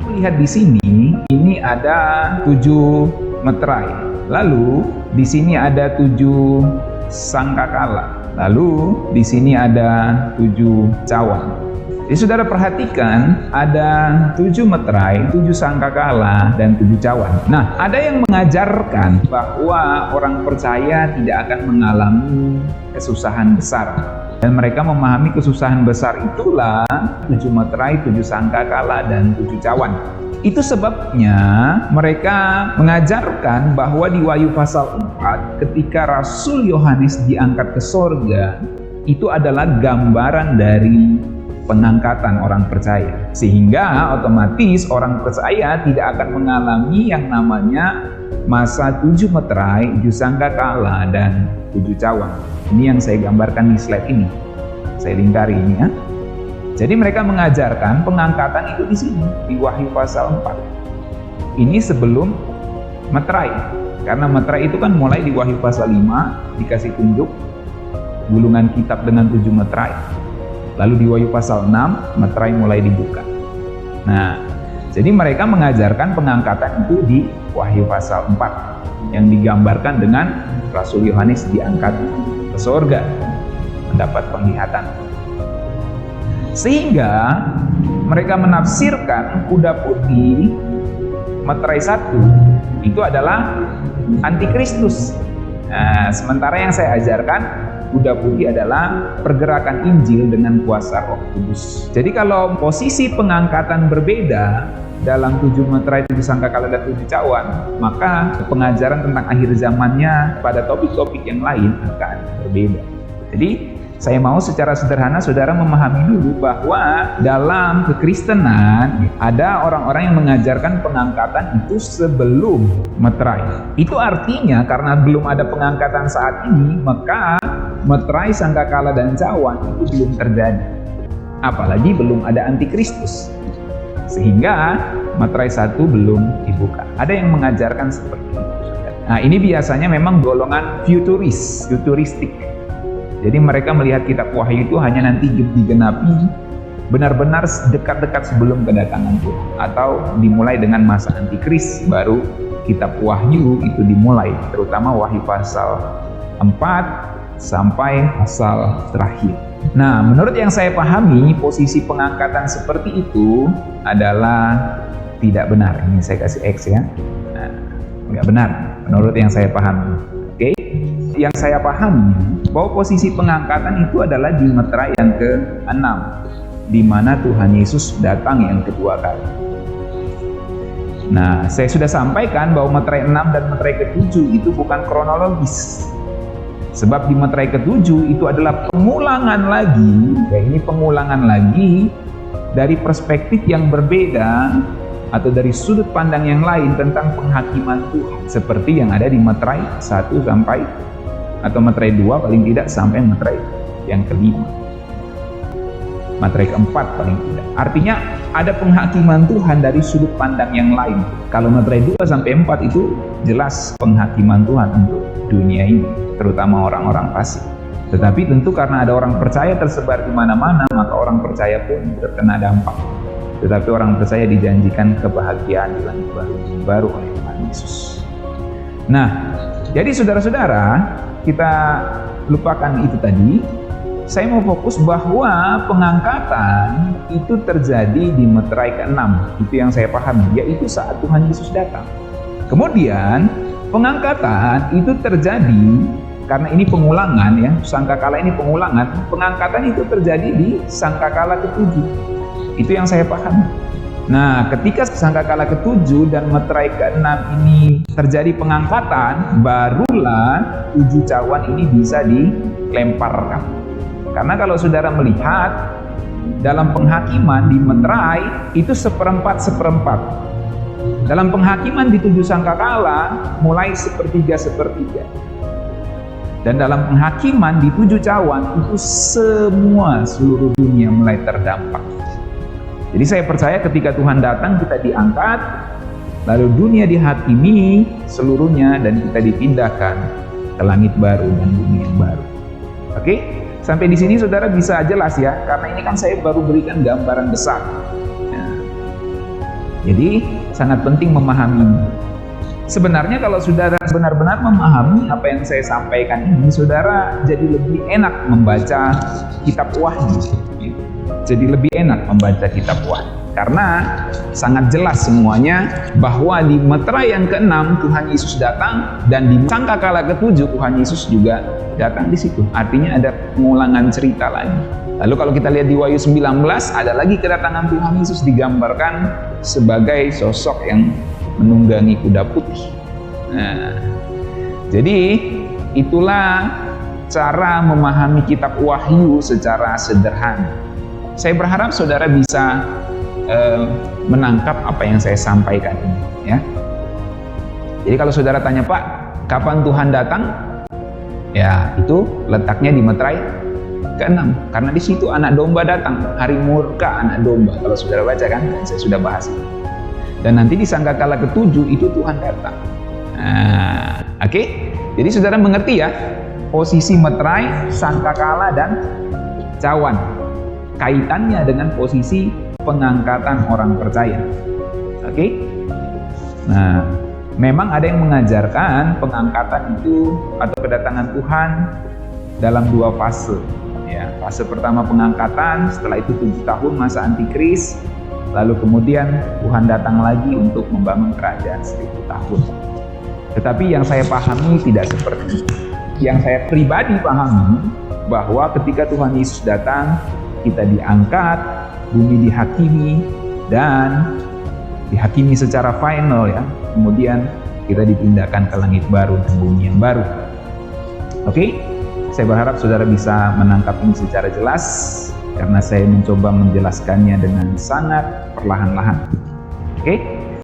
Lihat di sini, ini ada 7 meterai. Lalu di sini ada 7 sangkakala. Lalu di sini ada 7 cawan. Jadi saudara perhatikan, ada 7 meterai, 7 sangkakala, dan 7 cawan. Nah, ada yang mengajarkan bahwa orang percaya tidak akan mengalami kesusahan besar. Dan mereka memahami kesusahan besar itulah 7 meterai, 7 sangkakala, dan 7 cawan. Itu sebabnya mereka mengajarkan bahwa di Wahyu pasal 4 ketika Rasul Yohanes diangkat ke sorga, itu adalah gambaran dari pengangkatan orang percaya. Sehingga otomatis orang percaya tidak akan mengalami yang namanya masa 7 meterai, 7 sangkakala, dan 7 cawan. Ini yang saya gambarkan di slide ini. Saya lingkari ini ya. Jadi mereka mengajarkan pengangkatan itu di sini, di Wahyu pasal 4. Ini sebelum meterai. Karena meterai itu kan mulai di Wahyu pasal 5, dikasih tunjuk gulungan kitab dengan 7 meterai. Lalu di Wahyu pasal 6, meterai mulai dibuka. Nah, jadi mereka mengajarkan pengangkatan itu di Wahyu pasal 4 yang digambarkan dengan Rasul Yohanes diangkat ke surga, mendapat penglihatan. Sehingga mereka menafsirkan kuda putih meterai 1 itu adalah antikristus. Nah, sementara yang saya ajarkan kuda putih adalah pergerakan Injil dengan kuasa Roh Kudus. Jadi kalau posisi pengangkatan berbeda dalam 7 meterai, 7 sangkakala, dan 7 cawan, maka pengajaran tentang akhir zamannya pada topik-topik yang lain akan berbeda. Jadi saya mau secara sederhana saudara memahami dulu bahwa dalam kekristenan ada orang-orang yang mengajarkan pengangkatan itu sebelum meterai. Itu artinya karena belum ada pengangkatan saat ini, maka meterai, sangkakala, dan cawan itu belum terjadi. Apalagi belum ada antikristus. Sehingga meterai 1 belum dibuka. Ada yang mengajarkan seperti itu. Nah, ini biasanya memang golongan futuristik. Jadi mereka melihat kitab Wahyu itu hanya nanti digenapi benar-benar dekat-dekat sebelum kedatangan Tuhan, atau dimulai dengan masa antikris baru kitab Wahyu itu dimulai, terutama Wahyu pasal 4 sampai pasal terakhir. Nah, menurut yang saya pahami, posisi pengangkatan seperti itu adalah tidak benar. Ini saya kasih X ya. Nah, nggak benar menurut yang saya pahami. Oke? Yang saya pahami bahwa posisi pengangkatan itu adalah di meterai yang ke-6, di mana Tuhan Yesus datang yang kedua kali. Nah, saya sudah sampaikan bahwa meterai 6 dan meterai ke-7 itu bukan kronologis. Sebab di meterai ke-7 itu adalah pengulangan lagi, ya ini pengulangan lagi dari perspektif yang berbeda atau dari sudut pandang yang lain tentang penghakiman Tuhan, seperti yang ada di meterai 1 sampai atau meterai 2 paling tidak sampai meterai yang ke-5, meterai ke-4 paling tidak. Artinya ada penghakiman Tuhan dari sudut pandang yang lain. Kalau meterai 2 sampai 4 itu jelas penghakiman Tuhan untuk dunia ini, terutama orang-orang fasik. Tetapi tentu karena ada orang percaya tersebar di mana-mana, maka orang percaya pun terkena dampak. Tetapi orang percaya dijanjikan kebahagiaan di langit baru oleh Tuhan Yesus. Nah, jadi saudara-saudara, kita lupakan itu tadi. Saya mau fokus bahwa pengangkatan itu terjadi di meterai ke-6. Itu yang saya pahami, yaitu saat Tuhan Yesus datang. Kemudian pengangkatan itu terjadi karena ini pengulangan ya, sangkakala ini pengulangan. Pengangkatan itu terjadi di sangkakala ke-7. Itu yang saya pahami. Nah, ketika sangkakala ke-7 dan meterai ke-6 ini terjadi pengangkatan, barulah 7 cawan ini bisa dilemparkan. Karena kalau saudara melihat dalam penghakiman di meterai itu seperempat. Dalam penghakiman di 7 sangkakala mulai sepertiga. Dan dalam penghakiman di 7 cawan itu semua seluruh dunia mulai terdampak. Jadi saya percaya ketika Tuhan datang kita diangkat, lalu dunia dihakimi seluruhnya dan kita dipindahkan ke langit baru dan bumi yang baru. Oke? Sampai di sini saudara bisa jelas ya, karena ini kan saya baru berikan gambaran besar. Nah, Jadi sangat penting memahami ini. Sebenarnya kalau saudara benar-benar memahami apa yang saya sampaikan ini, saudara jadi lebih enak membaca kitab Wahyu. Jadi lebih enak membaca kitab Wahyu. Karena sangat jelas semuanya bahwa di meterai yang ke-6 Tuhan Yesus datang, dan di sangkakala ke-7 Tuhan Yesus juga datang di situ. Artinya ada pengulangan cerita lagi. Lalu kalau kita lihat di Wahyu 19, ada lagi kedatangan Tuhan Yesus digambarkan sebagai sosok yang menunggangi kuda putih. Nah, jadi itulah cara memahami kitab Wahyu secara sederhana. Saya berharap saudara bisa menangkap apa yang saya sampaikan ini, ya. Jadi kalau saudara tanya, Pak, kapan Tuhan datang? Ya, itu letaknya di meterai ke-6, karena di situ anak domba datang, hari murka anak domba. Kalau saudara baca kan, saya sudah bahas itu. Dan nanti di sangkakala ke-7 itu Tuhan datang. Nah, oke? Jadi saudara mengerti ya, posisi meterai, sangkakala, dan cawan. Kaitannya dengan posisi pengangkatan orang percaya. Oke? Nah, memang ada yang mengajarkan pengangkatan itu atau kedatangan Tuhan dalam 2 fase. Ya, fase pertama pengangkatan, setelah itu 7 tahun masa antikris, lalu kemudian Tuhan datang lagi untuk membangun kerajaan 1000 tahun. Tetapi yang saya pahami tidak seperti itu. Yang saya pribadi pahami bahwa ketika Tuhan Yesus datang, kita diangkat, bumi dihakimi, dan dihakimi secara final, ya. Kemudian kita dipindahkan ke langit baru dan bumi yang baru. Oke? Saya berharap saudara bisa menangkap ini secara jelas, karena saya mencoba menjelaskannya dengan sangat perlahan-lahan. Oke?